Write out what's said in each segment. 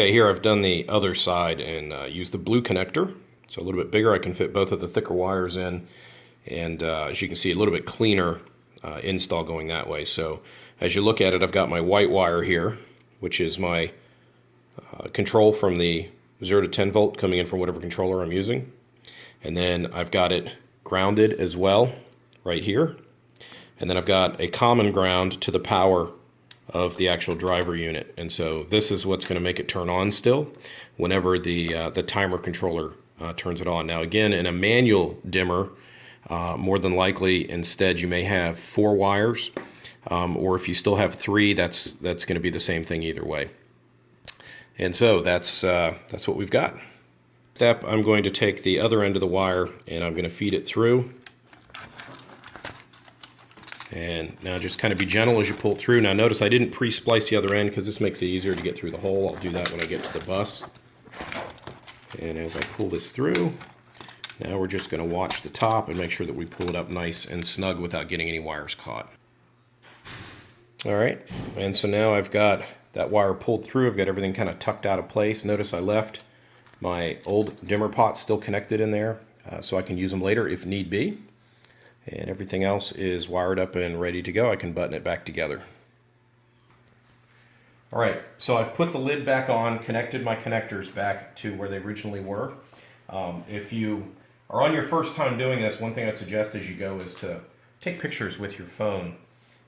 Okay, here I've done the other side and used the blue connector. So a little bit bigger, I can fit both of the thicker wires in, and as you can see, a little bit cleaner install going that way. So as you look at it, I've got my white wire here, which is my control from the 0 to 10 volt coming in from whatever controller I'm using. And then I've got it grounded as well right here. And then I've got a common ground to the power of the actual driver unit. And so this is what's going to make it turn on still whenever the timer controller turns it on. Now again, in a manual dimmer, more than likely instead you may have 4 wires, or if you still have 3, that's going to be the same thing either way. And so that's what we've got. Step, I'm going to take the other end of the wire and I'm going to feed it through. And now just kind of be gentle as you pull it through. Now notice I didn't pre-splice the other end because this makes it easier to get through the hole. I'll do that when I get to the bus. And as I pull this through, now we're just going to watch the top and make sure that we pull it up nice and snug without getting any wires caught. All right, and so now I've got that wire pulled through. I've got everything kind of tucked out of place. Notice I left my old dimmer pot still connected in there so I can use them later if need be. And everything else is wired up and ready to go. I can button it back together. All right, so I've put the lid back on, connected my connectors back to where they originally were. If you are on your first time doing this, one thing I'd suggest as you go is to take pictures with your phone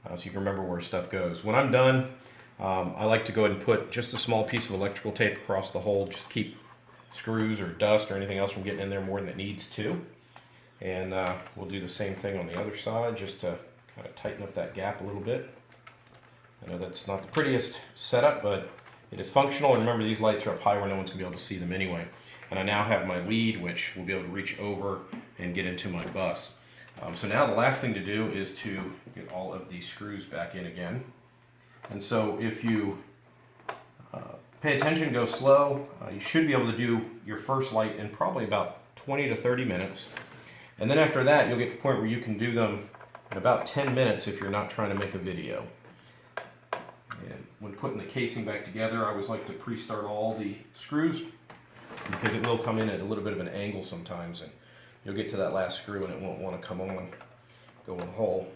so you can remember where stuff goes. When I'm done, I like to go ahead and put just a small piece of electrical tape across the hole, just keep screws or dust or anything else from getting in there more than it needs to. And we'll do the same thing on the other side just to kind of tighten up that gap a little bit. I know that's not the prettiest setup, but it is functional. And remember, these lights are up high where no one's going to be able to see them anyway. And I now have my lead, which will be able to reach over and get into my bus. So now the last thing to do is to get all of these screws back in again. And so if you pay attention, go slow, you should be able to do your first light in probably about 20 to 30 minutes. And then after that, you'll get to the point where you can do them in about 10 minutes if you're not trying to make a video. And when putting the casing back together, I always like to pre-start all the screws because it will come in at a little bit of an angle sometimes, and you'll get to that last screw and it won't want to come on, go in the hole.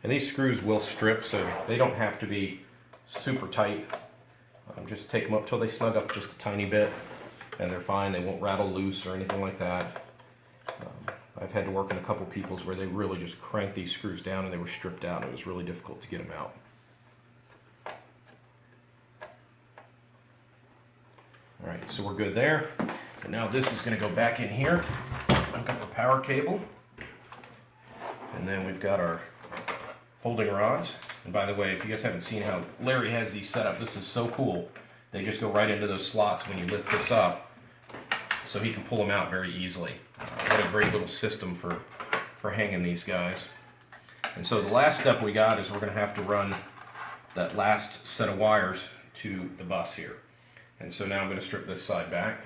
And these screws will strip, so they don't have to be super tight. Just take them up till they snug up just a tiny bit, and they're fine. They won't rattle loose or anything like that. I've had to work in a couple people's where they really just cranked these screws down and they were stripped out, and it was really difficult to get them out. All right, so we're good there. And now this is going to go back in here. I've got the power cable, and then we've got our holding rods. And by the way, if you guys haven't seen how Larry has these set up, this is so cool. They just go right into those slots when you lift this up, so he can pull them out very easily. What a great little system for hanging these guys. And so the last step we got is we're going to have to run that last set of wires to the bus here. And so now I'm going to strip this side back.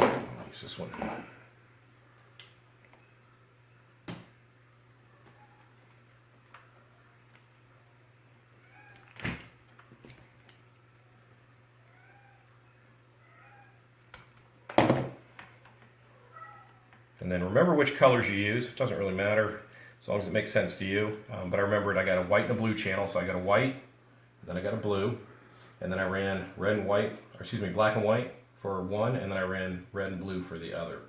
Use this one. And then remember which colors you use. It doesn't really matter as long as it makes sense to you. But I remembered I got a white and a blue channel, so I got a white, then I got a blue, and then I ran red and white, or excuse me, black and white for one, and then I ran red and blue for the other.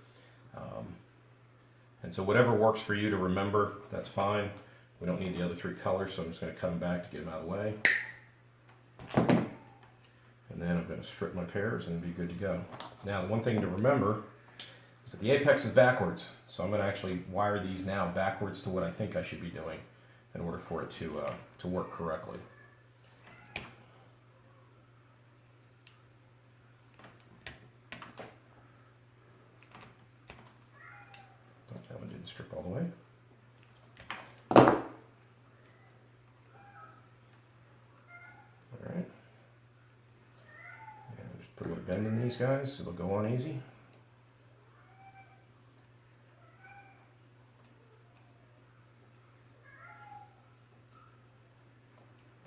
And so whatever works for you to remember, that's fine. We don't need the other 3 colors, so I'm just going to cut them back to get them out of the way. And then I'm going to strip my pairs and be good to go. Now the one thing to remember is that the apex is backwards, so I'm going to actually wire these now backwards to what I think I should be doing in order for it to work correctly. strip all the way. Alright. And just put a little bend in these guys so they'll go on easy.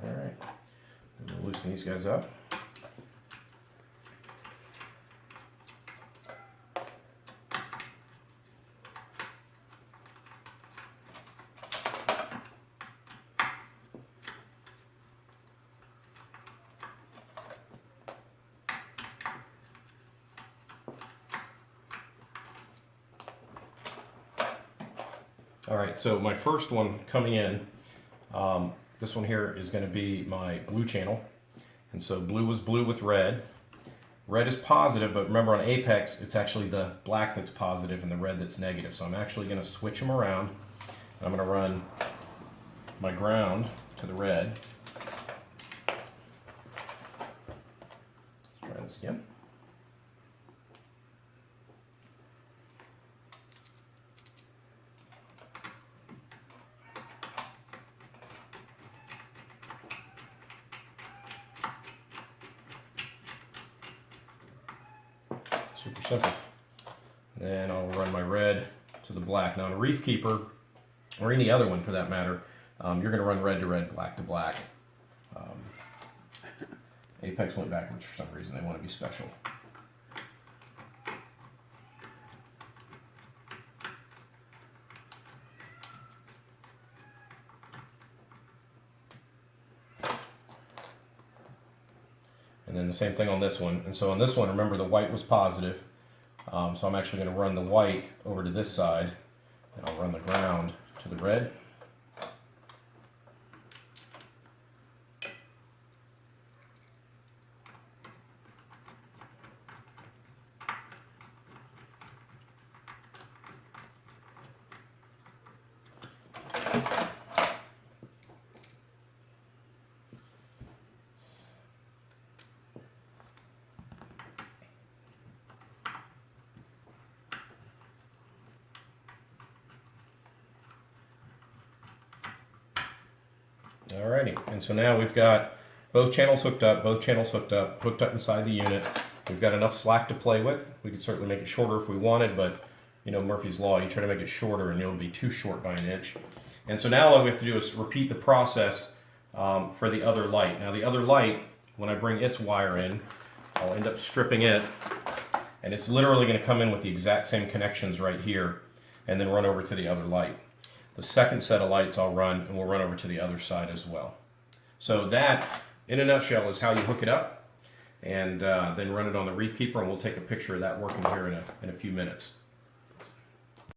Alright. We'll loosen these guys up. All right, so my first one coming in, this one here is going to be my blue channel. And so blue is blue with red. Red is positive, but remember on Apex, it's actually the black that's positive and the red that's negative. So I'm actually going to switch them around. I'm going to run my ground to the red. Let's try this again. Super simple. Then I'll run my red to the black. Now in a Reef Keeper, or any other one for that matter, you're going to run red to red, black to black. Apex went backwards for some reason. They want to be special. And then the same thing on this one. And so on this one, remember the white was positive. So I'm actually going to run the white over to this side. And I'll run the ground to the red. Alrighty, and so now we've got both channels hooked up, hooked up inside the unit. We've got enough slack to play with. We could certainly make it shorter if we wanted, but you know Murphy's Law, you try to make it shorter and it'll be too short by an inch. And so now all we have to do is repeat the process for the other light. Now the other light, when I bring its wire in, I'll end up stripping it, and it's literally going to come in with the exact same connections right here, and then run over to the other light. The second set of lights I'll run, and we'll run over to the other side as well. So that, in a nutshell, is how you hook it up, and then run it on the Reef Keeper, and we'll take a picture of that working here in a few minutes.